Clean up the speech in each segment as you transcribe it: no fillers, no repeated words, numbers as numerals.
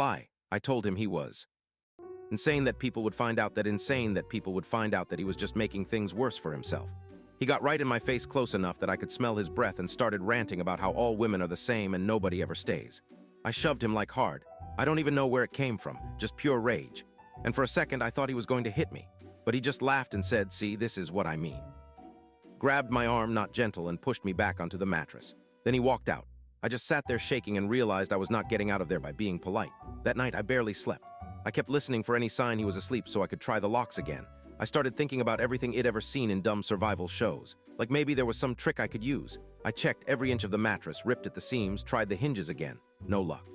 Lie. I told him he was insane, that people would find out, that he was just making things worse for himself. He got right in my face close enough that I could smell his breath and started ranting about how all women are the same and nobody ever stays. I shoved him like hard. I don't even know where it came from, just pure rage. And for a second I thought he was going to hit me, but he just laughed and said, "See, this is what I mean." Grabbed my arm, not gentle, and pushed me back onto the mattress. Then he walked out. I just sat there shaking and realized I was not getting out of there by being polite. That night I barely slept. I kept listening for any sign he was asleep so I could try the locks again. I started thinking about everything I'd ever seen in dumb survival shows. Like maybe there was some trick I could use. I checked every inch of the mattress, ripped at the seams, tried the hinges again. No luck.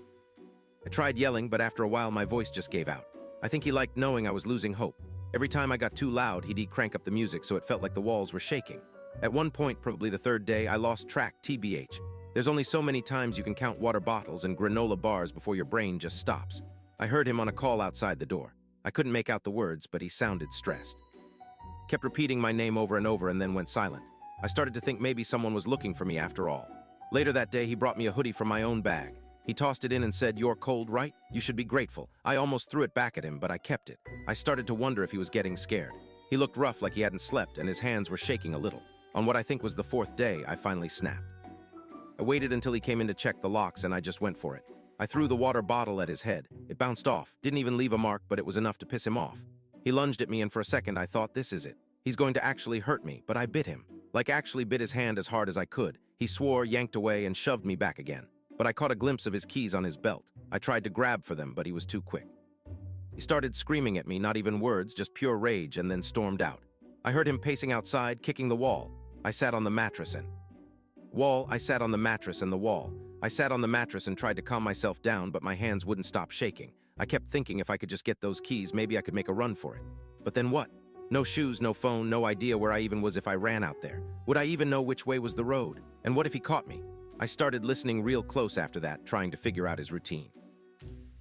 I tried yelling, but after a while my voice just gave out. I think he liked knowing I was losing hope. Every time I got too loud, he'd crank up the music so it felt like the walls were shaking. At one point, probably the third day, I lost track, TBH. There's only so many times you can count water bottles and granola bars before your brain just stops. I heard him on a call outside the door. I couldn't make out the words, but he sounded stressed. Kept repeating my name over and over and then went silent. I started to think maybe someone was looking for me after all. Later that day, he brought me a hoodie from my own bag. He tossed it in and said, "You're cold, right? You should be grateful." I almost threw it back at him, but I kept it. I started to wonder if he was getting scared. He looked rough, like he hadn't slept, and his hands were shaking a little. On what I think was the fourth day, I finally snapped. I waited until he came in to check the locks, and I just went for it. I threw the water bottle at his head. It bounced off, didn't even leave a mark, but it was enough to piss him off. He lunged at me, and for a second I thought, this is it. He's going to actually hurt me, but I bit him. Like actually bit his hand as hard as I could. He swore, yanked away, and shoved me back again. But I caught a glimpse of his keys on his belt. I tried to grab for them, but he was too quick. He started screaming at me, not even words, just pure rage, and then stormed out. I heard him pacing outside, kicking the wall. I sat on the mattress and I sat on the mattress and the wall. I sat on the mattress and tried to calm myself down, but my hands wouldn't stop shaking. I kept thinking if I could just get those keys, maybe I could make a run for it. But then what? No shoes, no phone, no idea where I even was if I ran out there. Would I even know which way was the road? And what if he caught me? I started listening real close after that, trying to figure out his routine.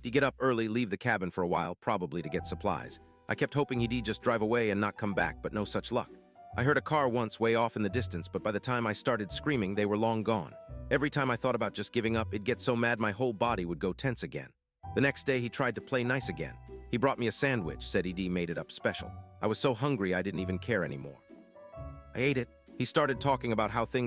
He'd get up early, leave the cabin for a while, probably to get supplies. I kept hoping he'd just drive away and not come back, but no such luck. I heard a car once way off in the distance, but by the time I started screaming, they were long gone. Every time I thought about just giving up, I'd get so mad my whole body would go tense again. The next day, he tried to play nice again. He brought me a sandwich, said he'd made it up special. I was so hungry I didn't even care anymore. I ate it. He started talking about how things